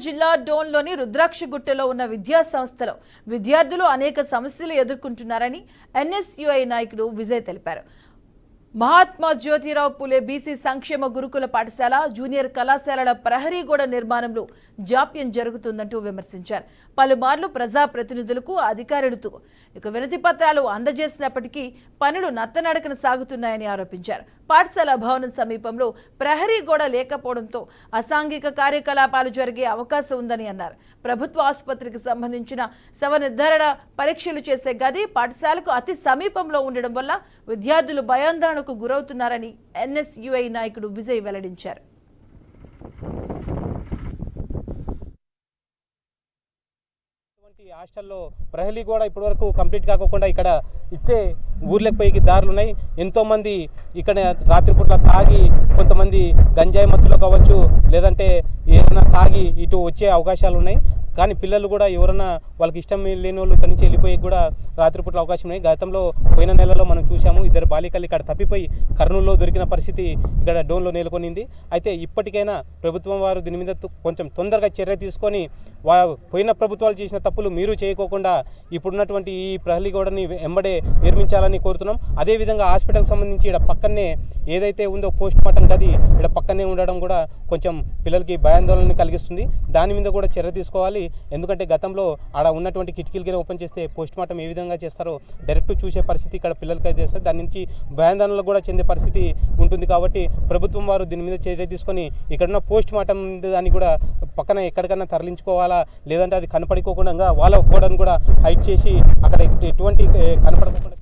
జిల్లా డోన్లోని రుద్రాక్షగుట్టలో ఉన్న విద్యా సంస్థలో విద్యార్థులు అనేక సమస్యలు ఎదుర్కొంటున్నారని ఎన్ఎస్యుఐ నాయకుడు విజయ్ తెలిపారు. మహాత్మా జ్యోతిరావు పూలే బీసీ సంక్షేమ గురుకుల పాఠశాల, జూనియర్ కళాశాలల ప్రహరీ గోడ నిర్మాణంలో జాప్యం జరుగుతుందంటూ విమర్శించారు. పలుమార్లు ప్రజాప్రతినిధులకు, అధికారులతో వినతి పత్రాలు అందజేసినప్పటికీ పనులు నత్తనడకన సాగుతున్నాయని ఆరోపించారు. పాఠశాల భవనం సమీపంలో ప్రహరీ గోడ లేకపోవడంతో అసాంఘిక కార్యకలాపాలు జరిగే అవకాశం ఉందని అన్నారు. ప్రభుత్వ ఆసుపత్రికి సంబంధించిన శవ నిర్ధారణ పరీక్షలు చేసే గది పాఠశాలకు అతి సమీపంలో ఉండడం వల్ల విద్యార్థులు భయాందోళనకు గురవుతున్నారని ఎన్ఎస్యుఐ నాయకుడు విజయ్ వెల్లడించారు. హాస్టల్లో ప్రహరీ గోడ ఇప్పటివరకు కంప్లీట్ కాకుండా ఇక్కడ ఇట్టే ఊర్లకు పైకి దారులు ఉన్నాయి. ఎంతోమంది ఇక్కడ రాత్రిపూట్ల తాగి కొంతమంది గంజాయి మత్తులో కావచ్చు, లేదంటే ఏదైనా తాగి ఇటు వచ్చే అవకాశాలు ఉన్నాయి. కానీ పిల్లలు కూడా ఎవరైనా వాళ్ళకి ఇష్టం లేని వాళ్ళు ఇక్కడి నుంచి వెళ్ళిపోయి కూడా రాత్రిపూట్ల అవకాశం ఉన్నాయి. గతంలో పోయిన నెలలో మనం చూసాము, ఇద్దరు బాలికలు ఇక్కడ తప్పిపోయి కర్నూలులో దొరికిన పరిస్థితి ఇక్కడ డోన్లో నెలకొనింది. అయితే ఇప్పటికైనా ప్రభుత్వం వారు దీని మీద కొంచెం తొందరగా చర్య తీసుకొని పోయిన ప్రభుత్వాలు చేసిన తప్పులు మీరు చేయకోకుండా ఇప్పుడున్నటువంటి ఈ ప్రహరీ గోడని వెంబడే నిర్మించాలని కోరుతున్నాం. అదేవిధంగా హాస్పిటల్కి సంబంధించి ఇక్కడ పక్కనే ఏదైతే ఉందో పోస్ట్ మార్టం గది ఇక్కడ పక్కనే ఉండడం కూడా కొంచెం పిల్లలకి భయాందోళన కలిగిస్తుంది. దాని మీద కూడా చర్య తీసుకోవాలి. ఎందుకంటే గతంలో ఆడ ఉన్నటువంటి కిటికీలకి ఓపెన్ చేస్తే పోస్ట్ మార్టం ఏ విధంగా చేస్తారో డైరెక్ట్ చూసే పరిస్థితి ఇక్కడ పిల్లలకి అయితే చేస్తారు. దాని నుంచి భయాందోళనలు కూడా చెందే పరిస్థితి ఉంటుంది. కాబట్టి ప్రభుత్వం వారు దీని మీద చర్య తీసుకొని ఇక్కడున్న పోస్ట్ మార్టం దాన్ని కూడా పక్కన ఎక్కడికన్నా తరలించుకోవాలా, లేదంటే అది కనపడుకోకుండా వాళ్ళ గోడను కూడా హైట్ చేసి అక్కడ ఎటువంటి కనపడకుండా